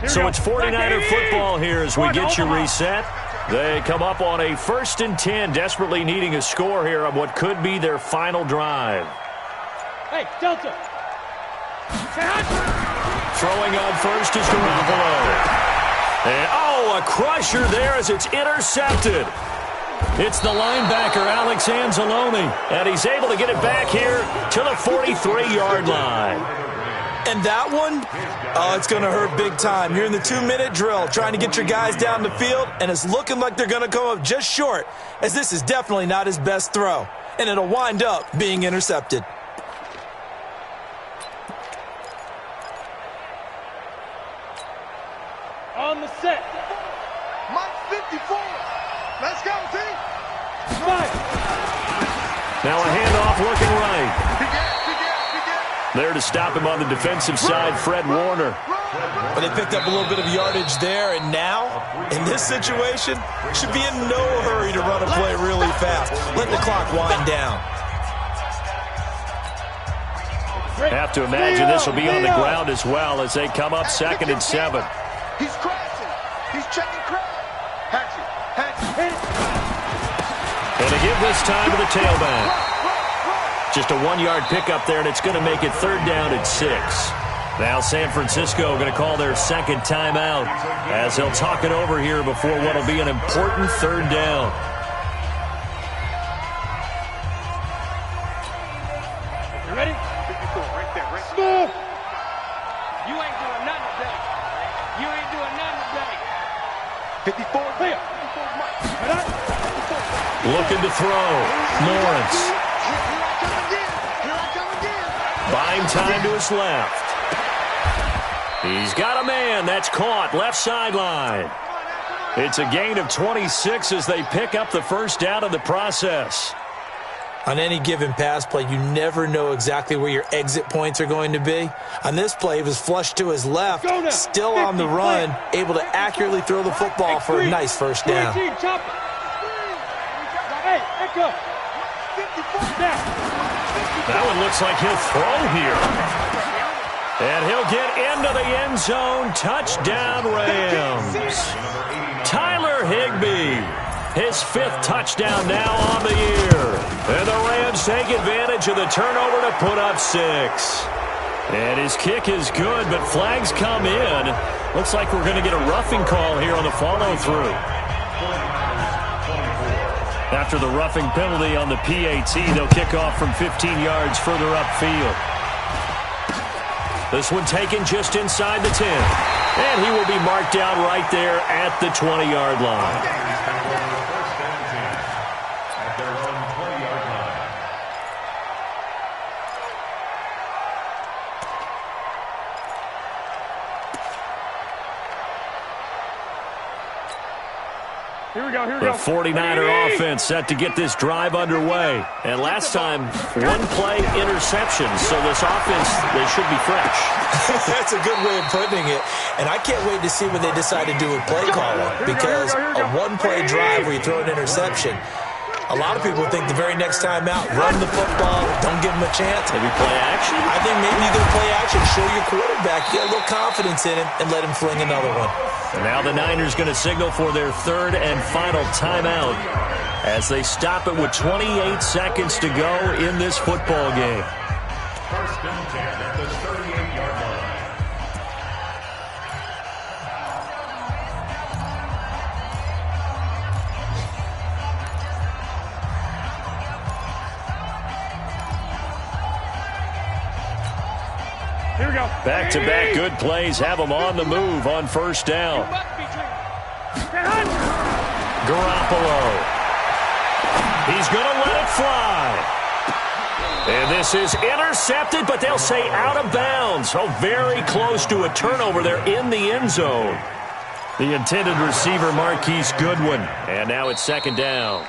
So it's 49er football here as we get you reset. They come up on a 1st and 10, desperately needing a score here on what could be their final drive. Hey, Delta. Throwing on first is Garoppolo. And, a crusher there as it's intercepted. It's the linebacker, Alex Anzalone, and he's able to get it back here to the 43-yard line. And that one, it's going to hurt big time. You're in the 2-minute drill trying to get your guys down the field, and it's looking like they're going to come up just short, as this is definitely not his best throw, and it'll wind up being intercepted. On the set. Mike 54. Let's go, team. Right. Now a handoff looking right. Begin. There to stop him on the defensive side, Fred Warner. But they picked up a little bit of yardage there, and now, in this situation, should be in no hurry to run a play really fast. Let the clock wind down. Have to imagine this will be on the ground as well as they come up 2nd and 7. He's crashing. He's checking crash. Hatchet. And they give this time to the tailback. Just a 1-yard pickup there, and it's going to make it 3rd down and 6. Now San Francisco going to call their second timeout as they'll talk it over here before what will be an important third down. You ready? 54, right there, right there. Smooth. You ain't doing nothing today. You ain't doing nothing today. 54, Clear. 54, Mike. Looking to throw. Lawrence. Here I come again. Buying time to his left. He's got a man. That's caught. Left sideline. It's a gain of 26 as they pick up the first down in the process. On any given pass play, you never know exactly where your exit points are going to be. On this play, he was flushed to his left, still on the run, able to accurately throw the football for a nice first down. Hey, echo. That one looks like he'll throw here. And he'll get into the end zone. Touchdown, Rams. Tyler Higbee. His 5th touchdown now on the year. And the Rams take advantage of the turnover to put up 6. And his kick is good, but flags come in. Looks like we're going to get a roughing call here on the follow-through. After the roughing penalty on the PAT, they'll kick off from 15 yards further upfield. This one taken just inside the 10. And he will be marked down right there at the 20-yard line. The 49er offense set to get this drive underway. And last time, one-play interception. So this offense, they should be fresh. That's a good way of putting it. And I can't wait to see what they decide to do with play calling. Because a one-play drive where you throw an interception, a lot of people think the very next time out, run the football, don't give them a chance. Maybe play action? I think maybe you go play action, show your quarterback, get a little confidence in him, and let him fling another one. And now the Niners going to signal for their third and final timeout as they stop it with 28 seconds to go in this football game. First and 10 at the 38-yard line. Here we go. Back-to-back good plays have them on the move on first down. Garoppolo. He's going to let it fly. And this is intercepted, but they'll say out of bounds. Oh, very close to a turnover there in the end zone. The intended receiver, Marquise Goodwin. And now it's second down.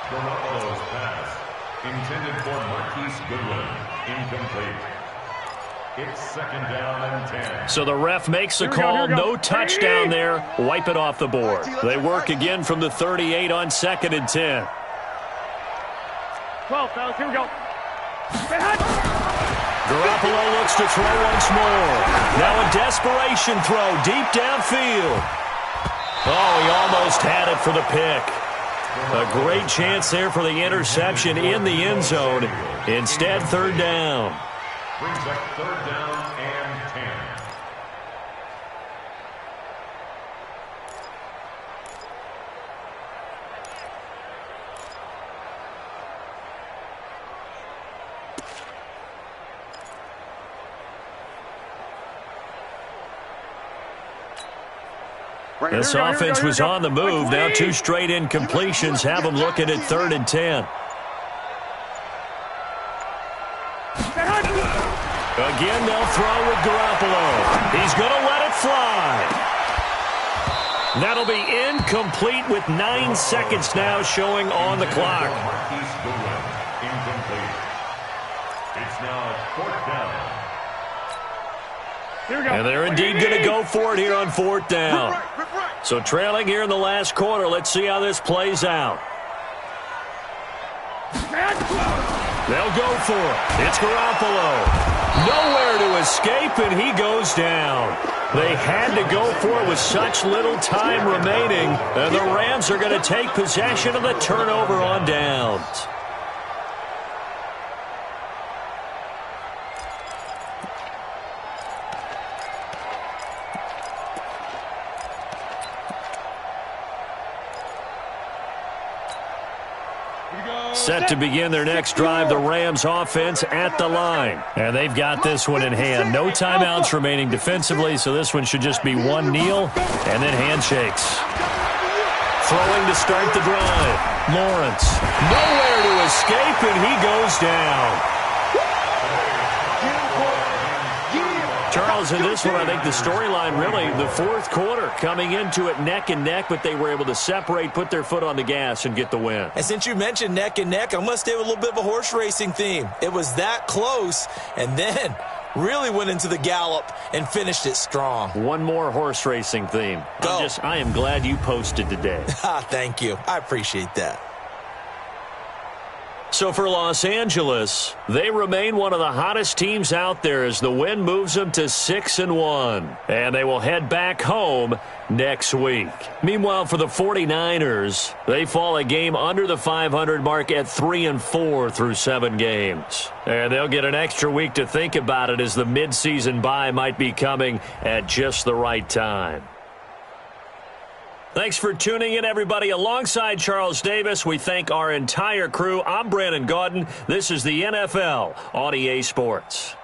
Garoppolo's pass intended for Marquise Goodwin. Incomplete. It's second down and 10. So the ref makes a call. No touchdown there. Wipe it off the board. They work again from the 38 on second and 10. 12, fellas. Here we go. Garoppolo looks to throw once more. Now a desperation throw deep downfield. Oh, he almost had it for the pick. A great chance there for the interception in the end zone. Instead, third down. Brings up third down and 10. This offense was on the move. Now 2 straight incompletions have them looking at third and 10. Again, they'll throw with Garoppolo. He's going to let it fly. That'll be incomplete with 9 seconds now showing on the clock. Marquise Goodwin, incomplete. It's now fourth down. Here we go. And they're indeed going to go for it here on fourth down. So trailing here in the last quarter. Let's see how this plays out. They'll go for it. It's Garoppolo. Nowhere to escape, and he goes down. They had to go for it with such little time remaining, and the Rams are going to take possession of the turnover on downs. Set to begin their next drive, the Rams offense at the line. And they've got this one in hand. No timeouts remaining defensively, so this one should just be one kneel and then handshakes. Throwing to start the drive. Lawrence, nowhere to escape, and he goes down. Charles, in this one, I think the storyline really, the fourth quarter, coming into it neck and neck, but they were able to separate, put their foot on the gas, and get the win. And since you mentioned neck and neck, I'm going to stay with a little bit of a horse racing theme. It was that close, and then really went into the gallop and finished it strong. One more horse racing theme. I am glad you posted today. Thank you. I appreciate that. So for Los Angeles, they remain one of the hottest teams out there as the win moves them to 6-1. And they will head back home next week. Meanwhile, for the 49ers, they fall a game under the 500 mark at 3-4 through 7 games. And they'll get an extra week to think about it as the midseason bye might be coming at just the right time. Thanks for tuning in, everybody. Alongside Charles Davis, we thank our entire crew. I'm Brandon Gaudin. This is the NFL on EA Sports.